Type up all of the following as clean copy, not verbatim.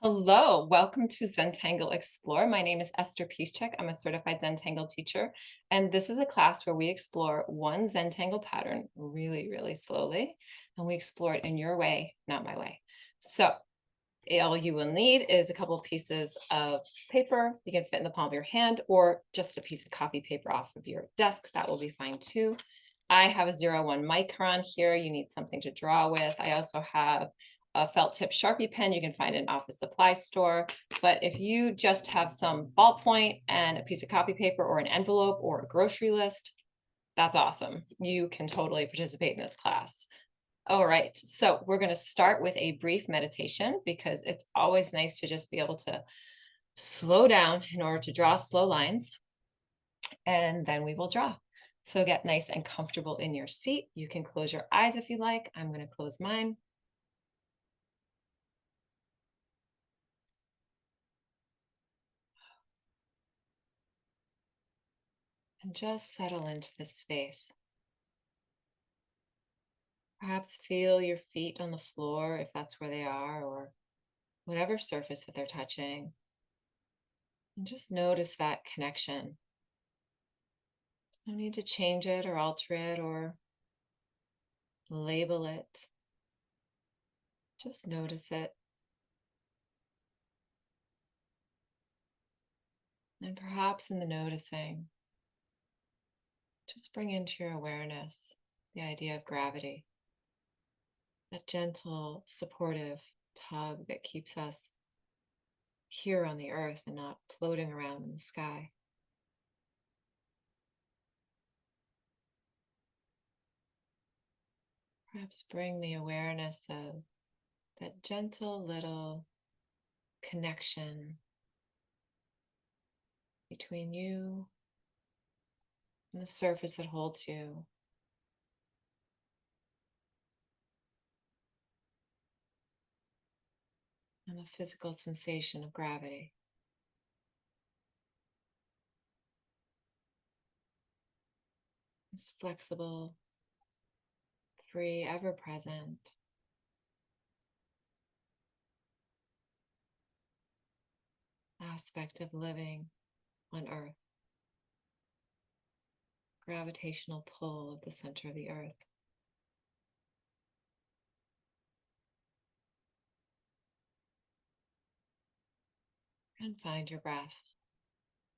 Hello, welcome to Zentangle Explore. My name is Esther Piszczek. I'm a certified Zentangle teacher, and this is a class where we explore one Zentangle pattern really, really slowly, and we explore it in your way, not my way. So all you will need is a couple of pieces of paper. You can fit in the palm of your hand or just a piece of copy paper off of your desk. That will be fine too. I have a 01 Micron here. You need something to draw with. I also have a felt tip Sharpie pen you can find in an office supply store. But if you just have some ballpoint and a piece of copy paper or an envelope or a grocery list, that's awesome. You can totally participate in this class. All right, so we're going to start with a brief meditation because it's always nice to just be able to slow down in order to draw slow lines, and then we will draw. So get nice and comfortable in your seat. You can close your eyes if you like. I'm going to close mine. And just settle into this space. Perhaps feel your feet on the floor if that's where they are, or whatever surface that they're touching. And just notice that connection. No need to change it or alter it or label it. Just notice it. And perhaps in the noticing, just bring into your awareness the idea of gravity, that gentle, supportive tug that keeps us here on the earth and not floating around in the sky. Perhaps bring the awareness of that gentle little connection between you and the surface that holds you. And the physical sensation of gravity. It's flexible, free, ever present. Aspect of living on Earth. Gravitational pull at the center of the Earth. And find your breath.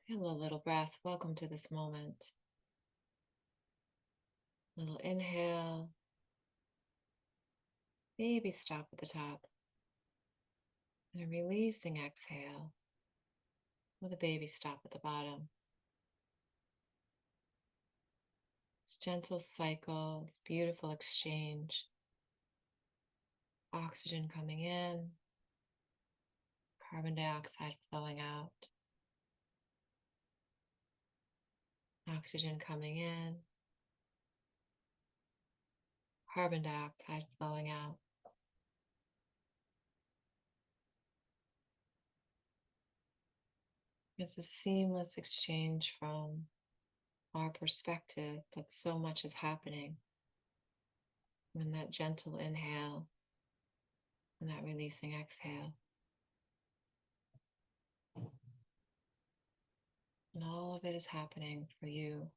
Feel a little breath. Welcome to this moment. Little inhale. Maybe stop at the top. And a releasing exhale with a baby stop at the bottom. It's gentle cycle, it's beautiful exchange. Oxygen coming in, carbon dioxide flowing out. Oxygen coming in, carbon dioxide flowing out. It's a seamless exchange from our perspective, but so much is happening in that gentle inhale and that releasing exhale. And all of it is happening for you,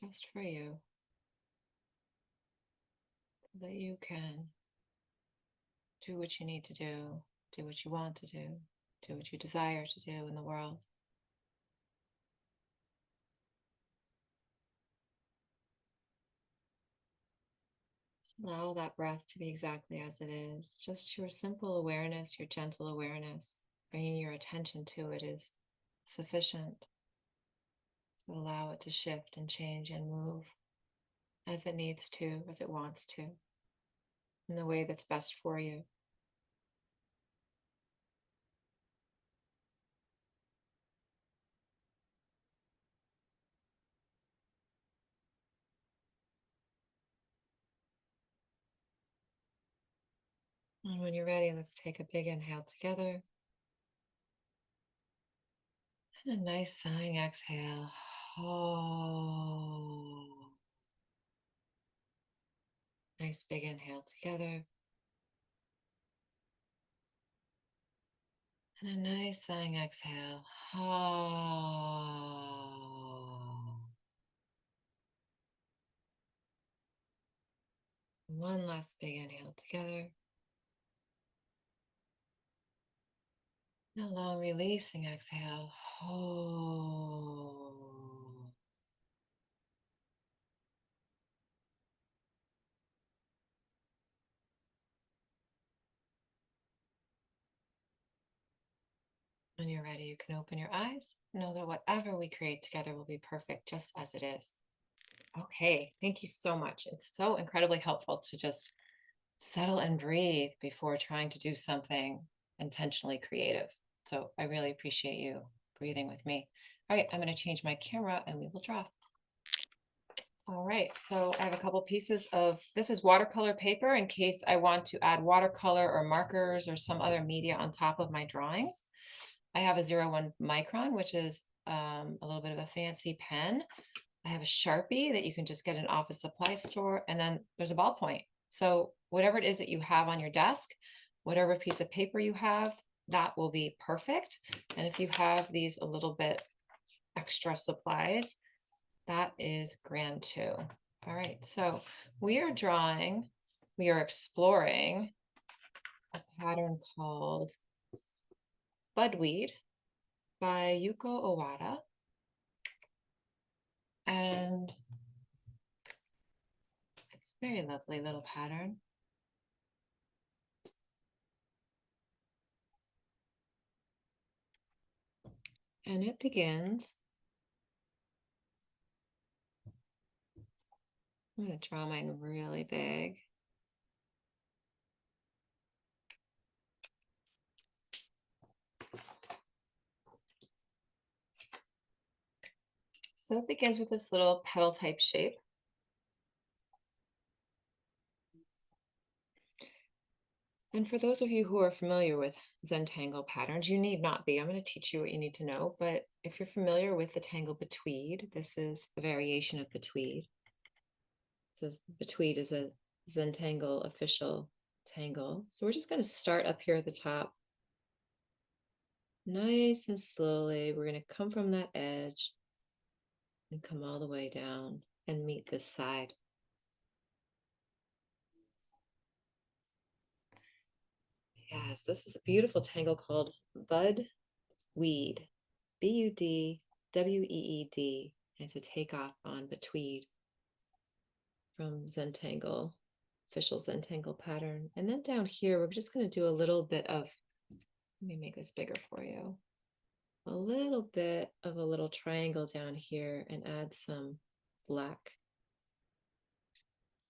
just for you, so that you can do what you need to do what you want to do what you desire to do in the world. Allow that breath to be exactly as it is. Just your simple awareness, your gentle awareness, bringing your attention to it is sufficient to allow it to shift and change and move as it needs to, as it wants to, in the way that's best for you. And when you're ready, let's take a big inhale together. And a nice sighing exhale. Oh. Nice big inhale together. And a nice sighing exhale. One last big inhale together. And a long releasing exhale. When you're ready, you can open your eyes. Know that whatever we create together will be perfect just as it is. Okay, thank you so much. It's so incredibly helpful to just settle and breathe before trying to do something intentionally creative. So I really appreciate you breathing with me. All right, I'm going to change my camera and we will draw. All right, so I have a couple pieces of, this is watercolor paper in case I want to add watercolor or markers or some other media on top of my drawings. I have a 01 Micron, which is a little bit of a fancy pen. I have a Sharpie that you can just get in an office supply store, and then there's a ballpoint. So whatever it is that you have on your desk, whatever piece of paper you have, that will be perfect. And if you have these a little bit extra supplies, that is grand too. All right, so we are exploring a pattern called Budweed by Yuko Owada. And it's a very lovely little pattern. And it begins, I'm going to draw mine really big. So it begins with this little petal type shape. And for those of you who are familiar with Zentangle patterns, you need not be. I'm going to teach you what you need to know. But if you're familiar with the tangle Budweed, this is a variation of Budweed. So Budweed is a Zentangle official tangle. So we're just going to start up here at the top. Nice and slowly, we're going to come from that edge and come all the way down and meet this side. Yes, this is a beautiful tangle called Budweed, Budweed. It's a takeoff on Budweed from Zentangle, official Zentangle pattern. And then down here, we're just going to do a little bit of, let me make this bigger for you, a little bit of a little triangle down here and add some black.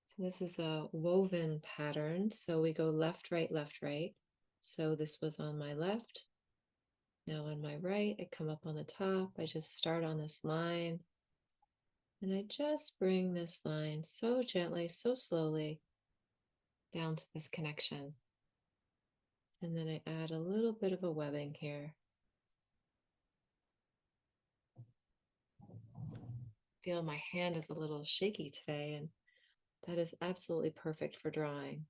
So this is a woven pattern. So we go left, right, left, right. So this was on my left. Now on my right, I come up on the top. I just start on this line. And I just bring this line so gently, so slowly down to this connection. And then I add a little bit of a webbing here. Feel my hand is a little shaky today, and that is absolutely perfect for drawing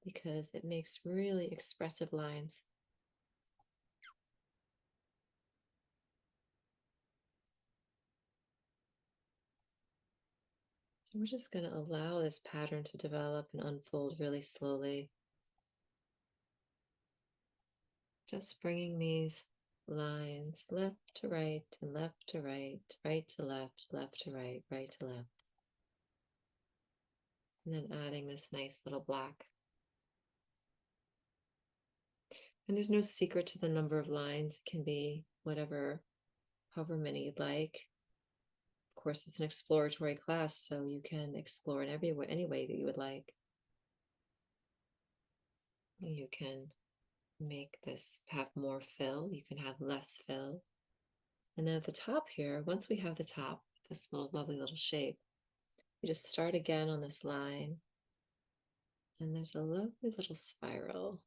because it makes really expressive lines. So we're just going to allow this pattern to develop and unfold really slowly. Just bringing these lines left to right and left to right, right to left, left to right, right to left. And then adding this nice little black. And there's no secret to the number of lines. It can be whatever, however many you'd like. Of course, it's an exploratory class, so you can explore in any way that you would like. You can make this have more fill. You can have less fill. And then at the top here, once we have the top, this little lovely little shape, we just start again on this line. And there's a lovely little spiral.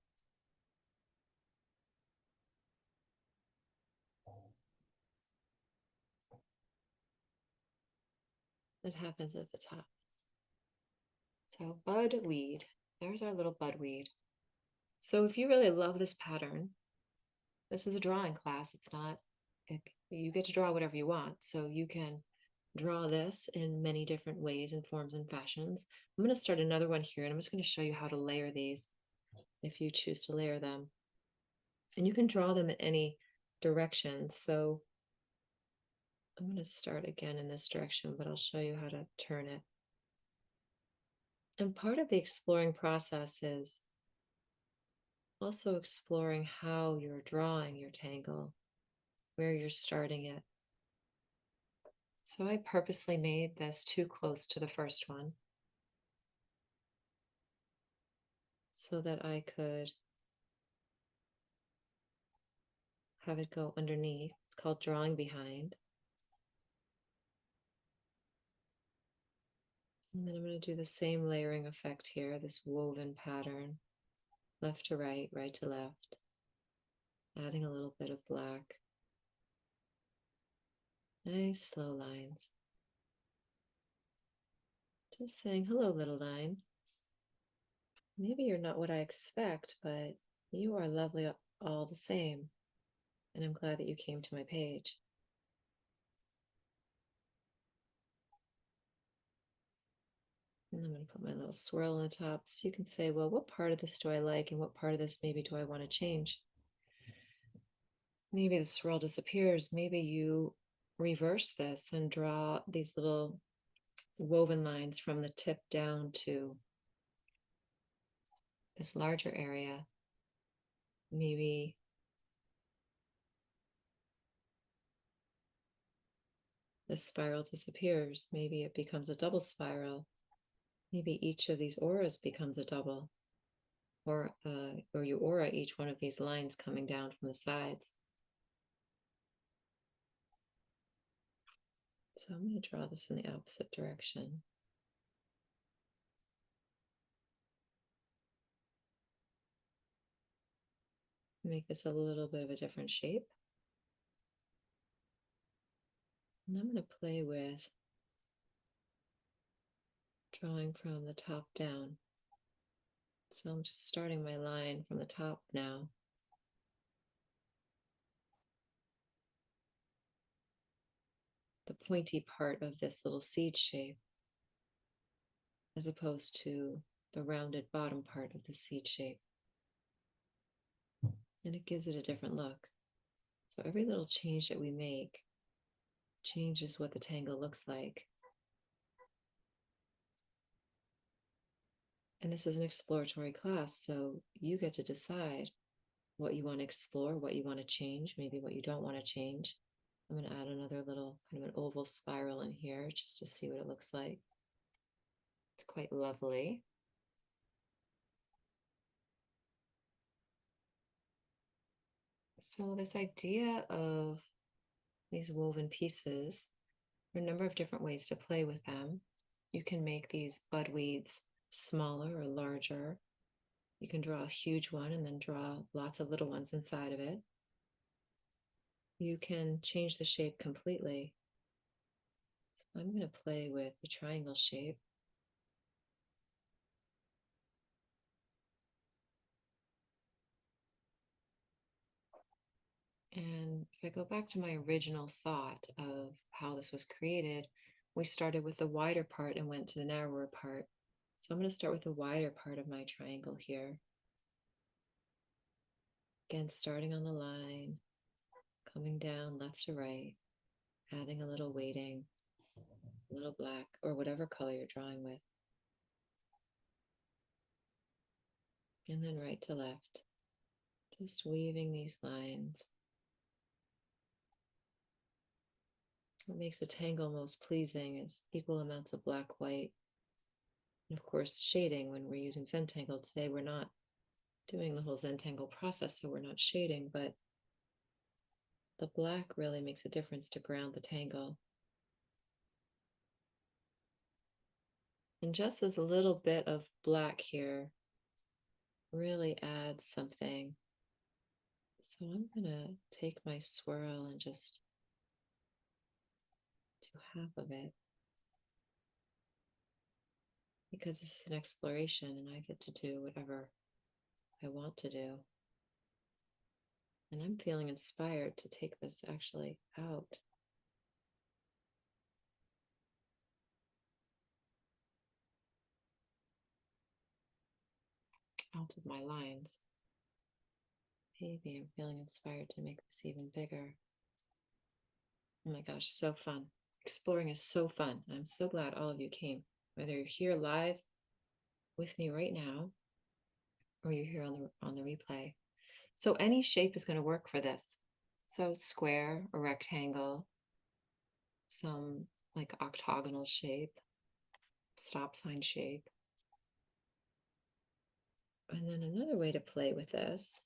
That happens at the top. So budweed, there's our little budweed. So if you really love this pattern, this is a drawing class. It's not, you get to draw whatever you want. So you can draw this in many different ways and forms and fashions. I'm going to start another one here, and I'm just going to show you how to layer these if you choose to layer them. And you can draw them in any direction. So I'm going to start again in this direction, but I'll show you how to turn it. And part of the exploring process is also exploring how you're drawing your tangle, where you're starting it. So I purposely made this too close to the first one so that I could have it go underneath. It's called drawing behind. And then I'm going to do the same layering effect here, this woven pattern, left to right, right to left, adding a little bit of black. Nice slow lines. Just saying, hello, little line. Maybe you're not what I expect, but you are lovely all the same. And I'm glad that you came to my page. And I'm going to put my little swirl on the top so you can say, well, what part of this do I like and what part of this maybe do I want to change? Maybe the swirl disappears. Maybe you reverse this and draw these little woven lines from the tip down to this larger area. Maybe this spiral disappears. Maybe it becomes a double spiral. Maybe each of these auras becomes a double, or you aura each one of these lines coming down from the sides. So I'm going to draw this in the opposite direction. Make this a little bit of a different shape. And I'm going to play with drawing from the top down. So I'm just starting my line from the top now. The pointy part of this little seed shape, as opposed to the rounded bottom part of the seed shape. And it gives it a different look. So every little change that we make changes what the tangle looks like. And this is an exploratory class, so you get to decide what you want to explore, what you want to change, maybe what you don't want to change. I'm going to add another little kind of an oval spiral in here just to see what it looks like. It's quite lovely. So this idea of these woven pieces, there are a number of different ways to play with them. You can make these budweeds smaller or larger. You can draw a huge one and then draw lots of little ones inside of it. You can change the shape completely. So I'm going to play with the triangle shape. And if I go back to my original thought of how this was created, we started with the wider part and went to the narrower part. So I'm going to start with the wider part of my triangle here. Again, starting on the line, coming down left to right, adding a little weighting, a little black, or whatever color you're drawing with. And then right to left, just weaving these lines. What makes a tangle most pleasing is equal amounts of black, white, and of course shading. When we're using Zentangle today, we're not doing the whole Zentangle process, so we're not shading, but the black really makes a difference to ground the tangle. And just as a little bit of black here really adds something. So I'm gonna take my swirl and just do half of it, because this is an exploration and I get to do whatever I want to do. And I'm feeling inspired to take this actually out. Out of my lines. Maybe I'm feeling inspired to make this even bigger. Oh my gosh, so fun. Exploring is so fun. I'm so glad all of you came, whether you're here live with me right now or you're here on the replay. So any shape is going to work for this. So square or rectangle, some like octagonal shape, stop sign shape. And then another way to play with this,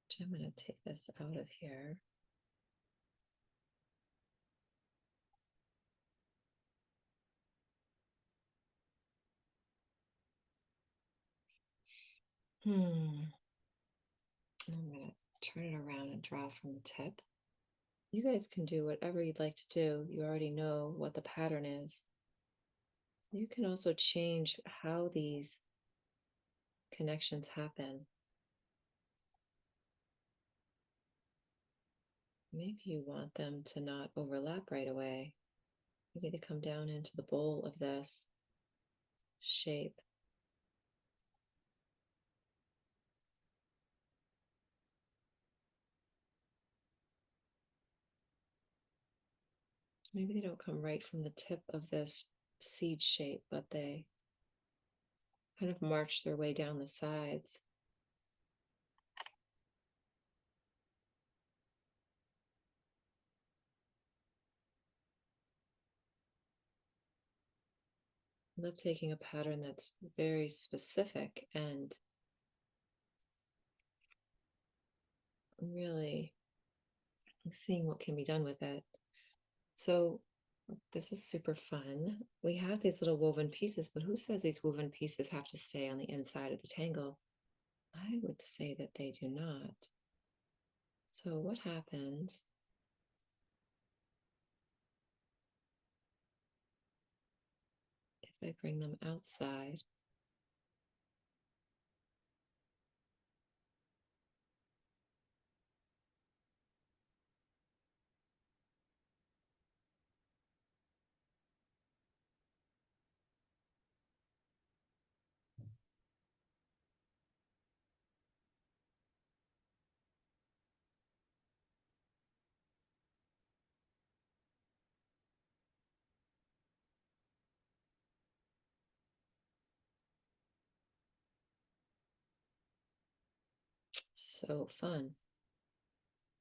which I'm going to take this out of here. I'm going to turn it around and draw from the tip. You guys can do whatever you'd like to do. You already know what the pattern is. You can also change how these connections happen. Maybe you want them to not overlap right away. Maybe they come down into the bowl of this shape. Maybe they don't come right from the tip of this seed shape, but they kind of march their way down the sides. I love taking a pattern that's very specific and really seeing what can be done with it. So this is super fun. We have these little woven pieces, but who says these woven pieces have to stay on the inside of the tangle? I would say that they do not. So what happens if I bring them outside? So fun.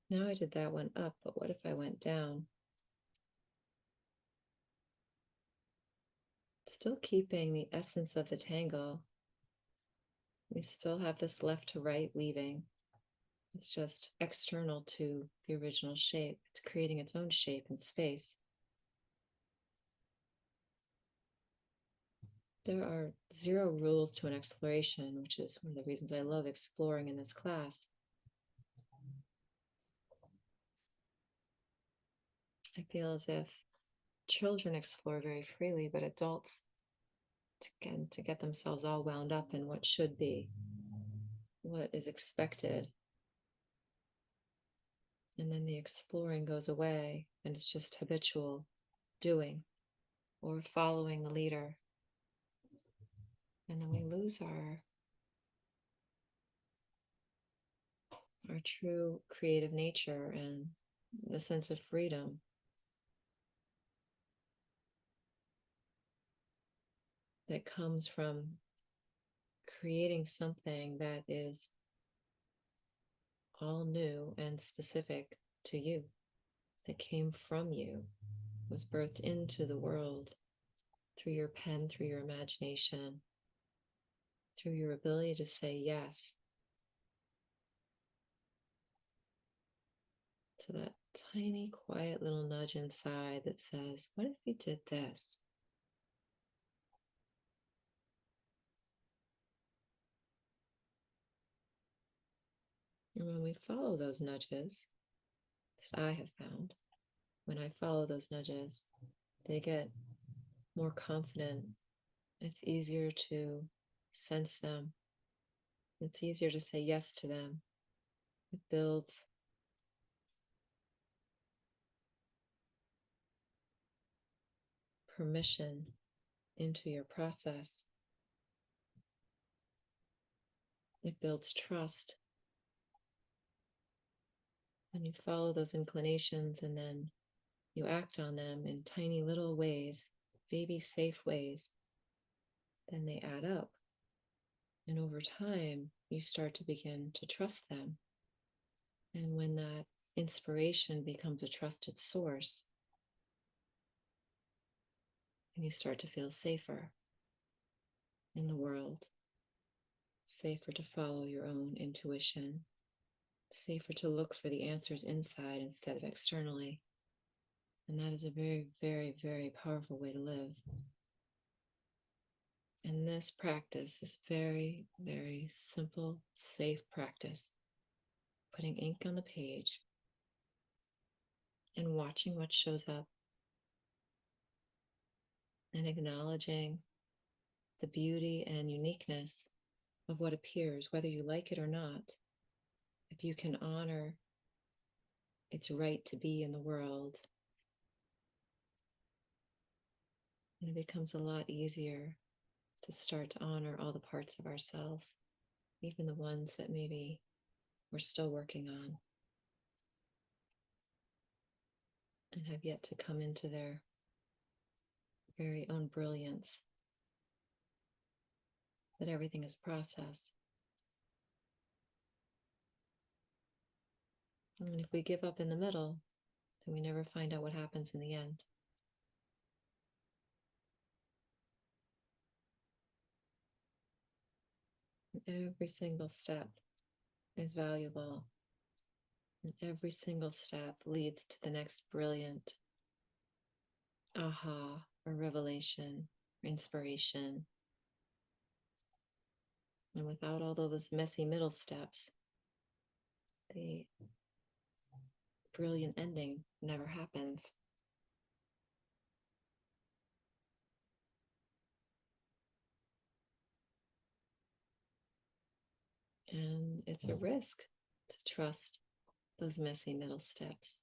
Now I did that one up, but what if I went down? Still keeping the essence of the tangle. We still have this left to right weaving. It's just external to the original shape. It's creating its own shape and space. There are 0 rules to an exploration, which is one of the reasons I love exploring in this class. I feel as if children explore very freely, but adults to get themselves all wound up in what should be, what is expected. And then the exploring goes away and it's just habitual doing or following the leader. And then we lose our true creative nature and the sense of freedom. That comes from creating something that is all new and specific to you, that came from you, was birthed into the world through your pen, through your imagination, through your ability to say yes to that tiny, quiet little nudge inside that says, what if you did this? And when we follow those nudges, as I have found, when I follow those nudges, they get more confident. It's easier to sense them. It's easier to say yes to them. It builds permission into your process. It builds trust. And you follow those inclinations and then you act on them in tiny little ways, baby safe ways. Then they add up. And over time, you start to begin to trust them. And when that inspiration becomes a trusted source, and you start to feel safer in the world, safer to follow your own intuition, safer to look for the answers inside instead of externally. And that is a very, very, very powerful way to live. And this practice is very, very simple, safe practice. Putting ink on the page and watching what shows up and acknowledging the beauty and uniqueness of what appears, whether you like it or not. If you can honor its right to be in the world, and it becomes a lot easier to start to honor all the parts of ourselves, even the ones that maybe we're still working on and have yet to come into their very own brilliance. That everything is process. And if we give up in the middle, then we never find out what happens in the end. Every single step is valuable. And every single step leads to the next brilliant aha or revelation or inspiration. And without all those messy middle steps, the brilliant ending never happens. And it's a risk to trust those messy middle steps.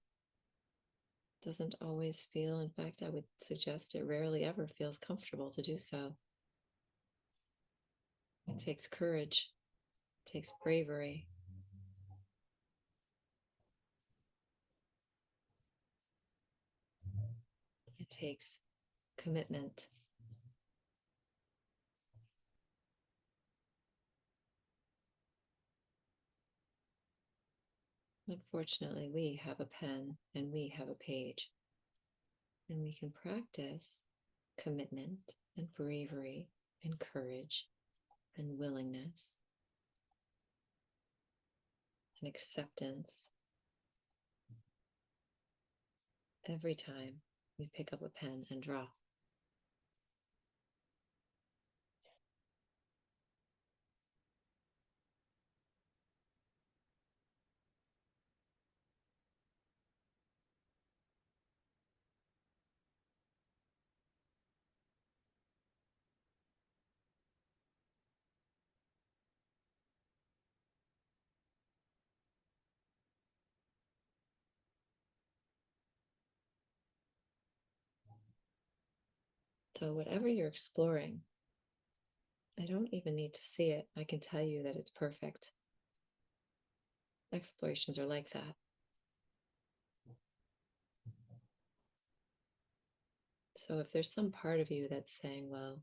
It doesn't always feel, in fact, I would suggest it rarely ever feels comfortable to do so. It takes courage, it takes bravery. It takes commitment. But fortunately, we have a pen and we have a page. And we can practice commitment and bravery and courage and willingness and acceptance every time we pick up a pen and draw. So whatever you're exploring, I don't even need to see it. I can tell you that it's perfect. Explorations are like that. So if there's some part of you that's saying, well,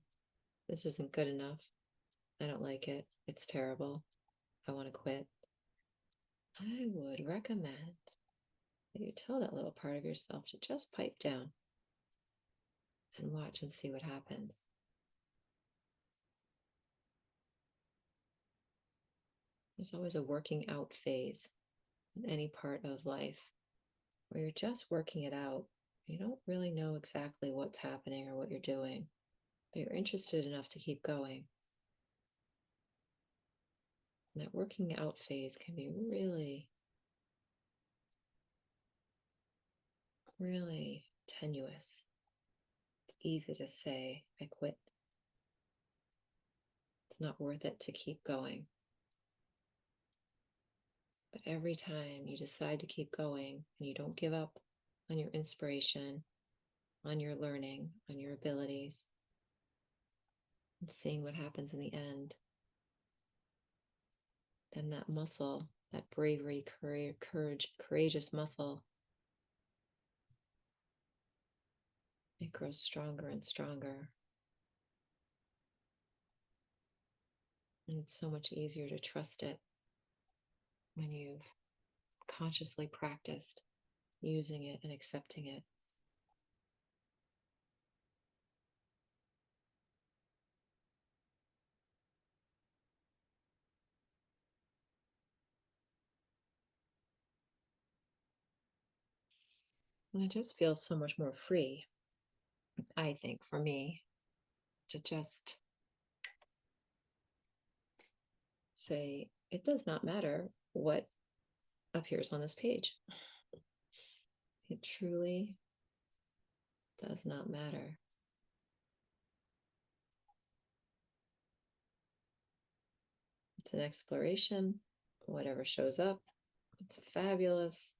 this isn't good enough, I don't like it, it's terrible, I want to quit, I would recommend that you tell that little part of yourself to just pipe down and watch and see what happens. There's always a working out phase in any part of life where you're just working it out. You don't really know exactly what's happening or what you're doing, but you're interested enough to keep going. And that working out phase can be really, really tenuous. It's easy to say, I quit. It's not worth it to keep going. But every time you decide to keep going and you don't give up on your inspiration, on your learning, on your abilities, and seeing what happens in the end, then that muscle, that bravery, courage, courageous muscle, it grows stronger and stronger. And it's so much easier to trust it when you've consciously practiced using it and accepting it. And it just feels so much more free, I think, for me, to just say, it does not matter what appears on this page. It truly does not matter. It's an exploration. Whatever shows up, it's fabulous.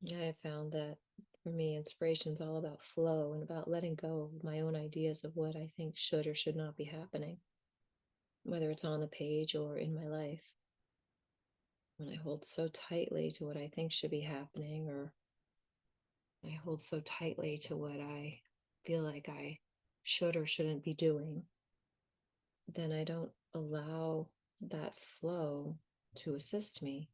I have found that for me, inspiration is all about flow and about letting go of my own ideas of what I think should or should not be happening, whether it's on the page or in my life. When I hold so tightly to what I think should be happening, or I hold so tightly to what I feel like I should or shouldn't be doing, then I don't allow that flow to assist me.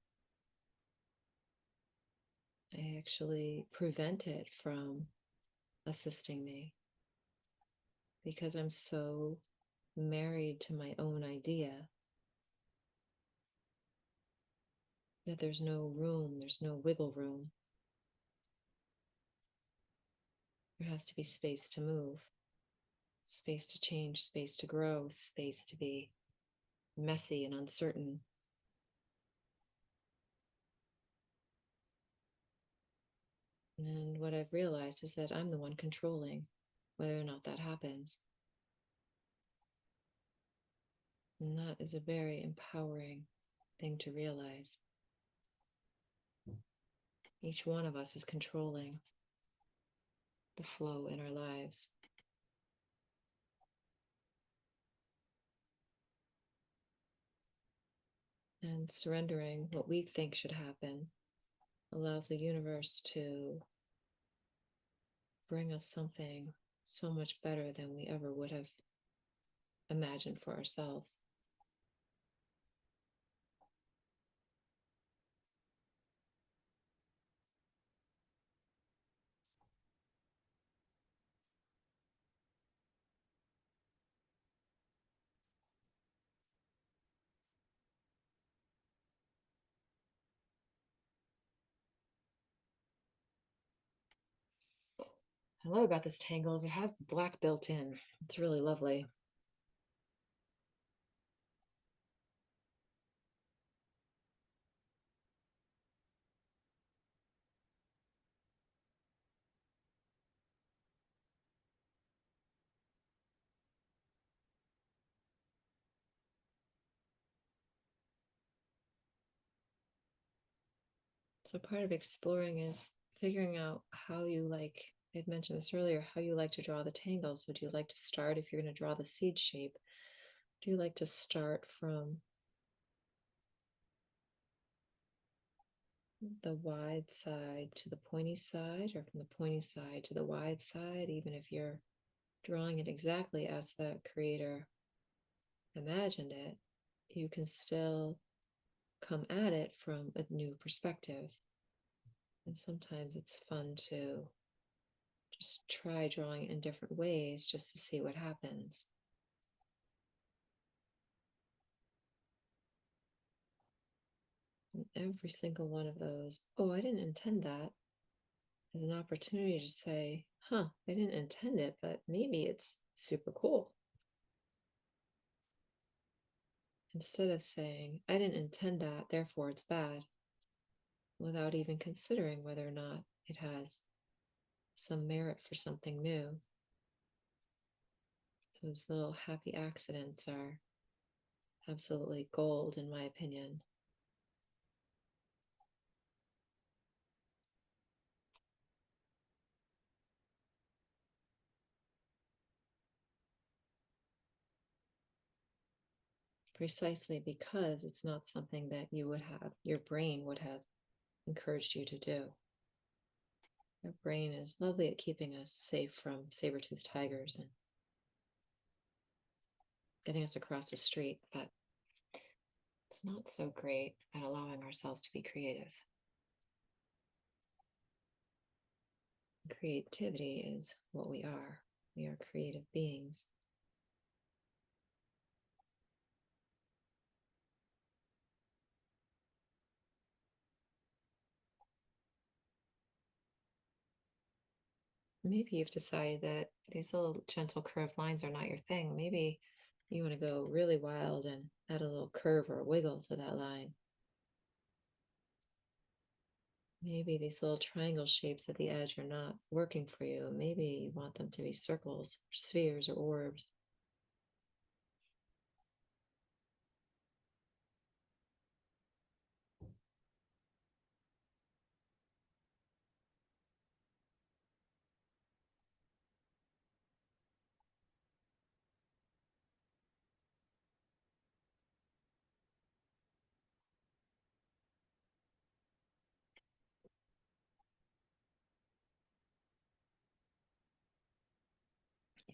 I actually prevent it from assisting me because I'm so married to my own idea that there's no room, there's no wiggle room. There has to be space to move, space to change, space to grow, space to be messy and uncertain. And what I've realized is that I'm the one controlling whether or not that happens. And that is a very empowering thing to realize. Each one of us is controlling the flow in our lives. And surrendering what we think should happen allows the universe to bring us something so much better than we ever would have imagined for ourselves. I love about this tangle is it has black built in. It's really lovely. So part of exploring is figuring out how you like, I'd mentioned this earlier, how you like to draw the tangles. So do you like to start, if you're going to draw the seed shape, do you like to start from the wide side to the pointy side, or from the pointy side to the wide side, even if you're drawing it exactly as the creator imagined it, you can still come at it from a new perspective. And sometimes it's fun to just try drawing it in different ways just to see what happens. And every single one of those, oh, I didn't intend that, is an opportunity to say, huh, I didn't intend it, but maybe it's super cool. Instead of saying, I didn't intend that, therefore it's bad, without even considering whether or not it has some merit for something new. Those little happy accidents are absolutely gold, in my opinion. Precisely because it's not something that your brain would have encouraged you to do. Our brain is lovely at keeping us safe from saber-toothed tigers and getting us across the street, but it's not so great at allowing ourselves to be creative. Creativity is what we are. We are creative beings. Maybe you've decided that these little gentle curved lines are not your thing. Maybe you want to go really wild and add a little curve or a wiggle to that line. Maybe these little triangle shapes at the edge are not working for you. Maybe you want them to be circles, or spheres, or orbs.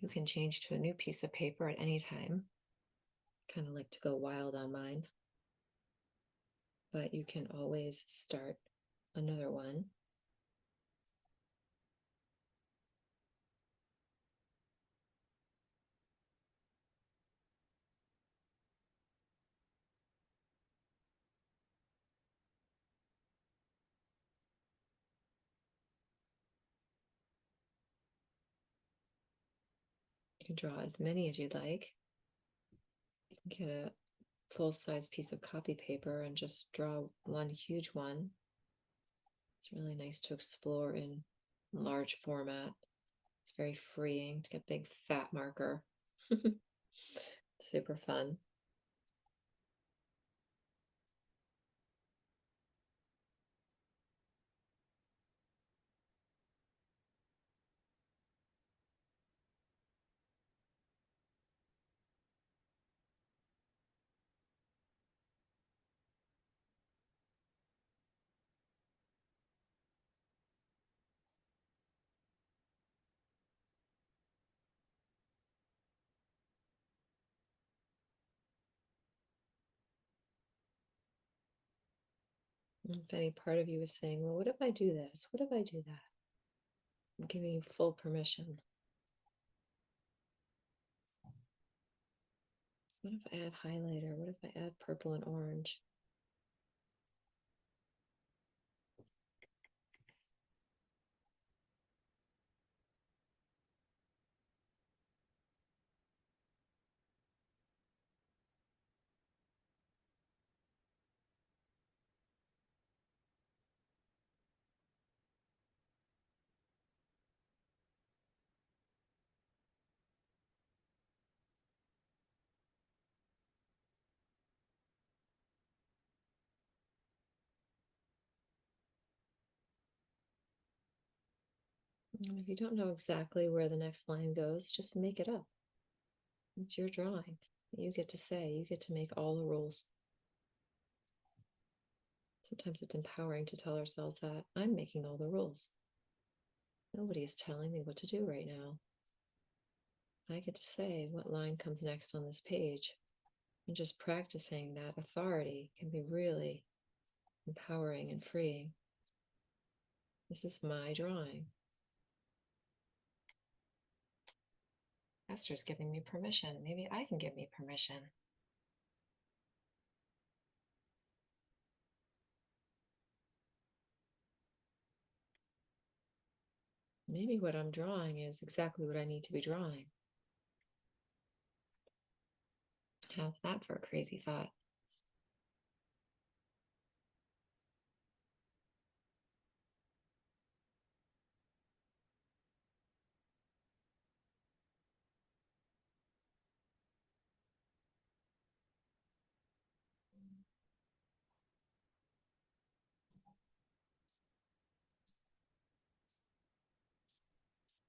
You can change to a new piece of paper at any time. Kind of like to go wild on mine. But you can always start another one. You can draw as many as you'd like. You can get a full-size piece of copy paper and just draw one huge one. It's really nice to explore in large format. It's very freeing to get a big fat marker. Super fun. If any part of you is saying, well, what if I do this? What if I do that? I'm giving you full permission. What if I add highlighter? What if I add purple and orange? And if you don't know exactly where the next line goes, just make it up. It's your drawing. You get to say, you get to make all the rules. Sometimes it's empowering to tell ourselves that I'm making all the rules. Nobody is telling me what to do right now. I get to say what line comes next on this page. And just practicing that authority can be really empowering and freeing. This is my drawing. Esther's giving me permission. Maybe I can give me permission. Maybe what I'm drawing is exactly what I need to be drawing. How's that for a crazy thought?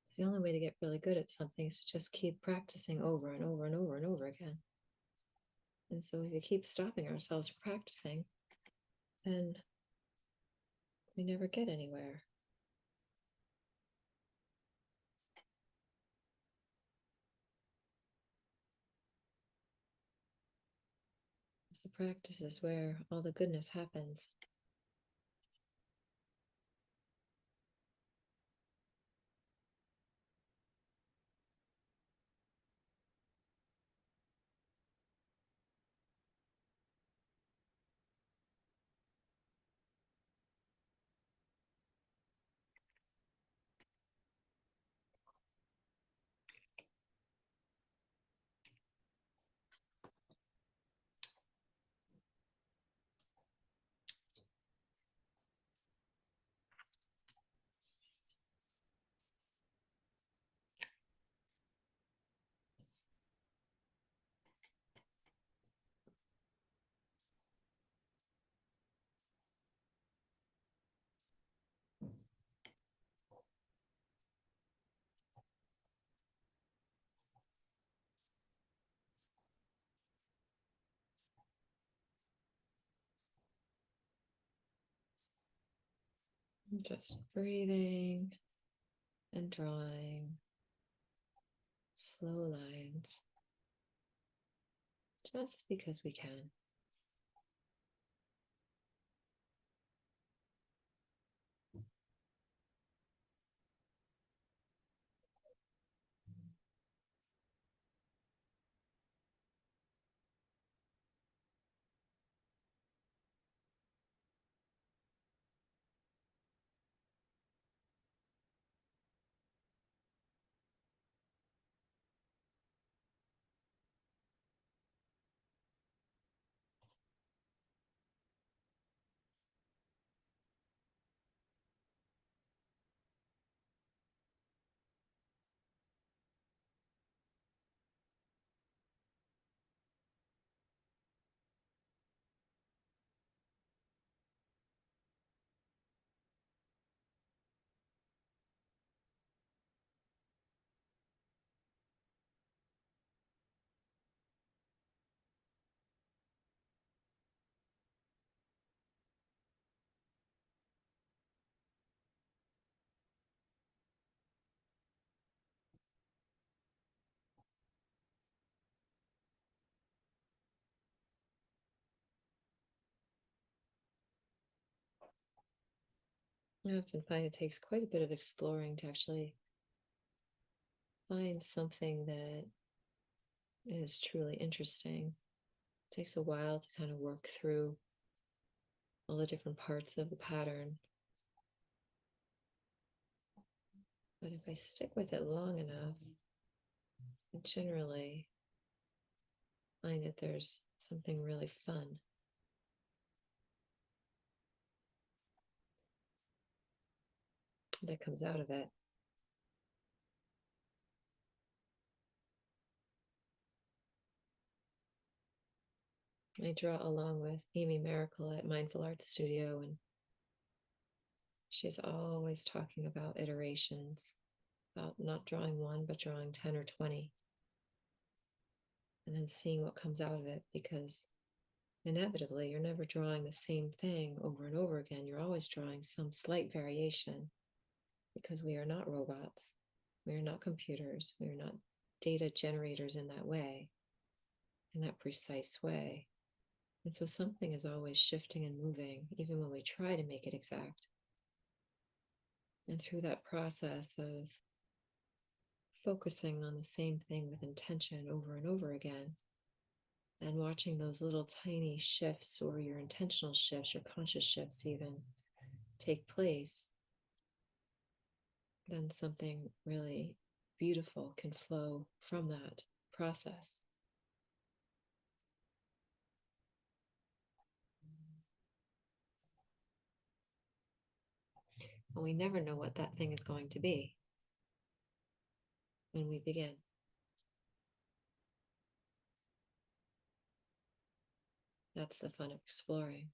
It's the only way to get really good at something is to just keep practicing over and over and over and over again. And so if we keep stopping ourselves from practicing, then we never get anywhere. The practice is where all the goodness happens. Just breathing and drawing slow lines, just because we can. I often find it takes quite a bit of exploring to actually find something that is truly interesting. It takes a while to kind of work through all the different parts of the pattern. But if I stick with it long enough, I generally find that there's something really fun that comes out of it. I draw along with Amy Miracle at Mindful Art Studio, and she's always talking about iterations, about not drawing one, but drawing 10 or 20, and then seeing what comes out of it, because inevitably, you're never drawing the same thing over and over again. You're always drawing some slight variation because we are not robots. We are not computers. We are not data generators in that way, in that precise way. And so something is always shifting and moving, even when we try to make it exact. And through that process of focusing on the same thing with intention over and over again, and watching those little tiny shifts or your intentional shifts, your conscious shifts even take place, then something really beautiful can flow from that process. And we never know what that thing is going to be when we begin. That's the fun of exploring.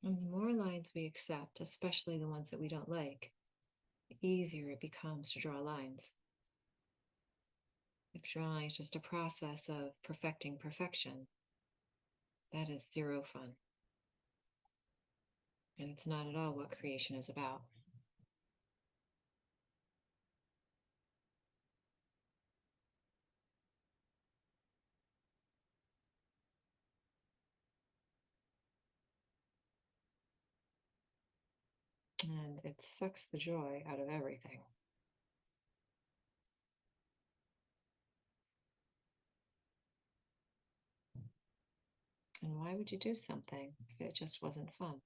And the more lines we accept, especially the ones that we don't like, the easier it becomes to draw lines. If drawing is just a process of perfecting perfection, that is zero fun. And it's not at all what creation is about. And it sucks the joy out of everything. And why would you do something if it just wasn't fun?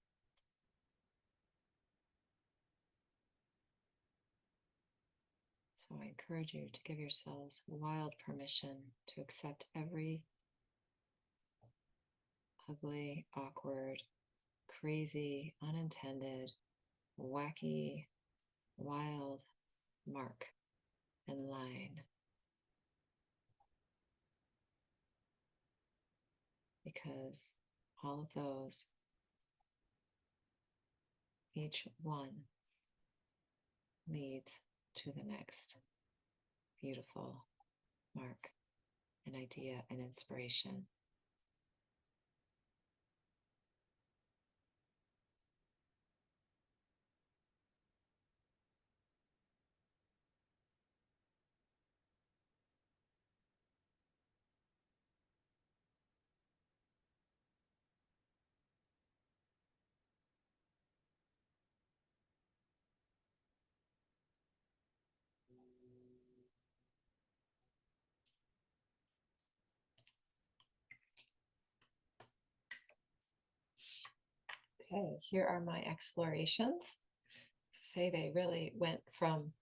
So I encourage you to give yourselves wild permission to accept every ugly, awkward, crazy, unintended, wacky, wild mark and line. Because all of those, each one leads to the next beautiful mark, an idea, an inspiration. Okay, here are my explorations. Say they really went from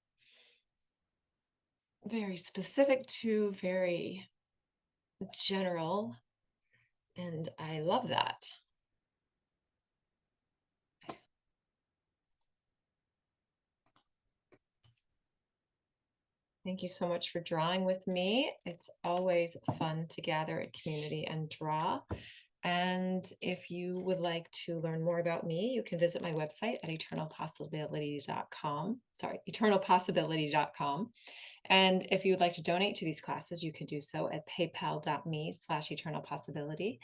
very specific to very general, and I love that. Thank you so much for drawing with me. It's always fun to gather at community and draw. And if you would like to learn more about me, you can visit my website at eternalpossibility.com. Sorry, eternalpossibility.com. And if you would like to donate to these classes, you can do so at paypal.me/eternalpossibility.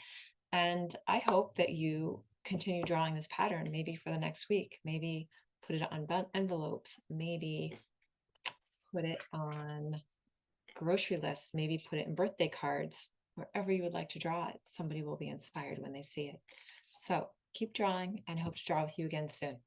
And I hope that you continue drawing this pattern, maybe for the next week, maybe put it on envelopes, maybe put it on grocery lists, maybe put it in birthday cards, wherever you would like to draw it. Somebody will be inspired when they see it. So keep drawing and hope to draw with you again soon.